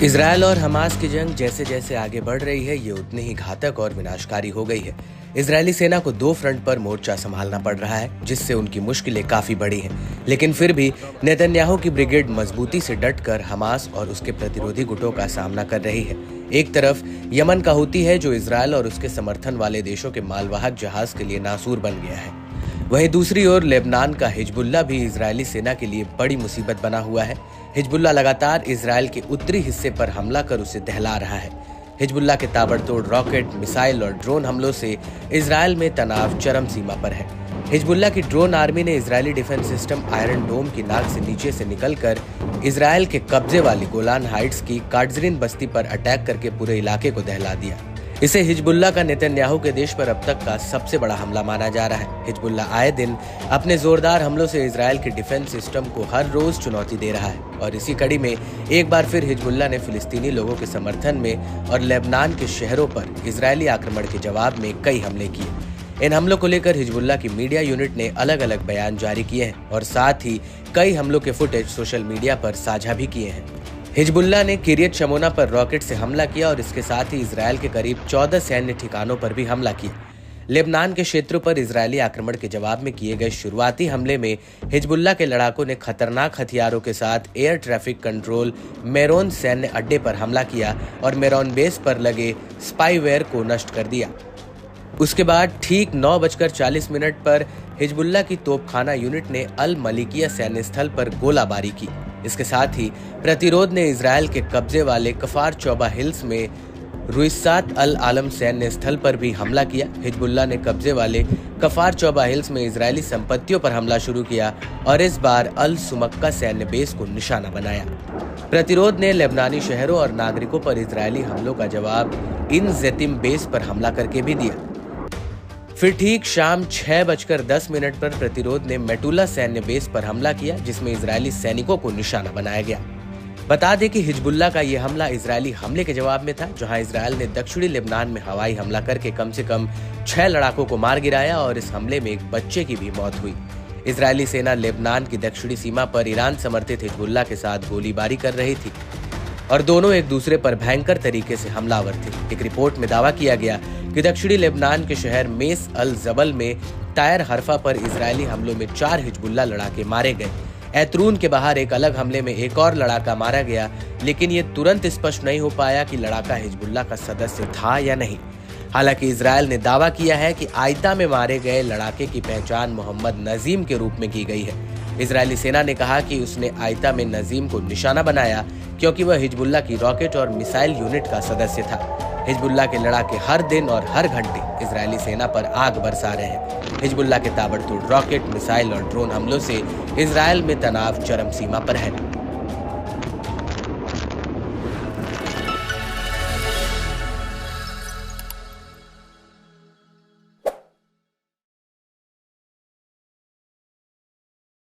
Israel और Hamas की जंग जैसे जैसे आगे बढ़ रही है, ये उतनी ही घातक और विनाशकारी हो गई है। इजरायली सेना को दो फ्रंट पर मोर्चा संभालना पड़ रहा है, जिससे उनकी मुश्किलें काफी बड़ी हैं। लेकिन फिर भी नेतन्याहू की ब्रिगेड मजबूती से डटकर हमास और उसके प्रतिरोधी गुटों का सामना कर रही है। एक तरफ यमन का हूती है, जो इजरायल और उसके समर्थन वाले देशों के मालवाहक जहाज के लिए नासूर बन गया है। वहीं दूसरी ओर लेबनान का हिजबुल्ला भी इजरायली सेना के लिए बड़ी मुसीबत बना हुआ है। हिजबुल्ला लगातार इजरायल के उत्तरी हिस्से पर हमला कर उसे दहला रहा है। हिजबुल्ला के ताबड़तोड़ रॉकेट, मिसाइल और ड्रोन हमलों से इजरायल में तनाव चरम सीमा पर है। हिजबुल्ला की ड्रोन आर्मी ने इजरायली डिफेंस सिस्टम आयरन डोम की नाक से नीचे से निकलकर इजरायल के कब्जे वाली गोलान हाइट्स की काटजरीन बस्ती पर अटैक करके पूरे इलाके को दहला दिया। इसे हिजबुल्ला का नेतन्याहू के देश पर अब तक का सबसे बड़ा हमला माना जा रहा है। हिजबुल्ला आए दिन अपने जोरदार हमलों से इजरायल के डिफेंस सिस्टम को हर रोज चुनौती दे रहा है और इसी कड़ी में एक बार फिर हिजबुल्ला ने फिलिस्तीनी लोगों के समर्थन में और लेबनान के शहरों पर इजरायली आक्रमण के जवाब में कई हमले किए। इन हमलों को लेकर हिजबुल्ला की मीडिया यूनिट ने अलग अलग बयान जारी किए हैं और साथ ही कई हमलों के फुटेज सोशल मीडिया पर साझा भी किए हैं। हिजबुल्ला ने किरियत शमोना पर रॉकेट से हमला किया और इसके साथ ही इजरायल के करीब 14 सैन्य ठिकानों पर भी हमला किया। लेबनान के क्षेत्रों पर इजरायली आक्रमण के जवाब में किए गए शुरुआती हमले में हिजबुल्ला के लड़ाकों ने खतरनाक हथियारों के साथ एयर ट्रैफिक कंट्रोल मेरोन सैन्य अड्डे पर हमला किया और मेरोन बेस पर लगे स्पाईवेयर को नष्ट कर दिया। उसके बाद ठीक 9:40 पर हिजबुल्ला की तोपखाना यूनिट ने अल मलिकिया सैन्य स्थल पर गोलाबारी की। इसके साथ ही प्रतिरोध ने इजरायल के कब्जे वाले कफार चौबा हिल्स में रुइसात अल आलम सैन्य स्थल पर भी हमला किया। हिजबुल्ला ने कब्जे वाले कफार चौबा हिल्स में इजरायली संपत्तियों पर हमला शुरू किया और इस बार अल सुमक्का सैन्य बेस को निशाना बनाया। प्रतिरोध ने लेबनानी शहरों और नागरिकों पर इजरायली हमलों का जवाब इन जैतिम बेस पर हमला करके भी दिया। फिर ठीक शाम 6:10 पर प्रतिरोध ने मेटुला सैन्य बेस पर हमला किया, जिसमें इजरायली सैनिकों को निशाना बनाया गया। बता दें कि हिजबुल्ला का यह हमला इजरायली हमले के जवाब में था, जहां इजरायल ने दक्षिणी लेबनान में हवाई हमला करके कम से कम 6 लड़ाकों को मार गिराया और इस हमले में एक बच्चे की भी मौत हुई। इजरायली सेना लेबनान की दक्षिणी सीमा पर ईरान समर्थित हिजबुल्ला के साथ गोलीबारी कर रही थी और दोनों एक दूसरे पर भयंकर तरीके से हमलावर थे। एक रिपोर्ट में दावा किया गया कि दक्षिणी लेबनान के शहर मेस अल जबल में टायर हरफा पर इजरायली हमलों में 4 हिजबुल्ला लड़ाके मारे गए। ऐतरून के बाहर एक अलग हमले में एक और लड़ाका मारा गया, लेकिन ये तुरंत स्पष्ट नहीं हो पाया कि लड़ाका हिजबुल्ला का सदस्य था या नहीं। हालांकि इजरायल ने दावा किया है कि आयता में मारे गए लड़ाके की पहचान मोहम्मद नजीम के रूप में की गई है। इजरायली सेना ने कहा कि उसने आयता में नजीम को निशाना बनाया क्योंकि वह हिजबुल्ला की रॉकेट और मिसाइल यूनिट का सदस्य था। हिजबुल्ला के लड़ाके हर दिन और हर घंटे इजरायली सेना पर आग बरसा रहे हैं। हिजबुल्ला के ताबड़तोड़ रॉकेट, मिसाइल और ड्रोन हमलों से इजरायल में तनाव चरम सीमा पर है।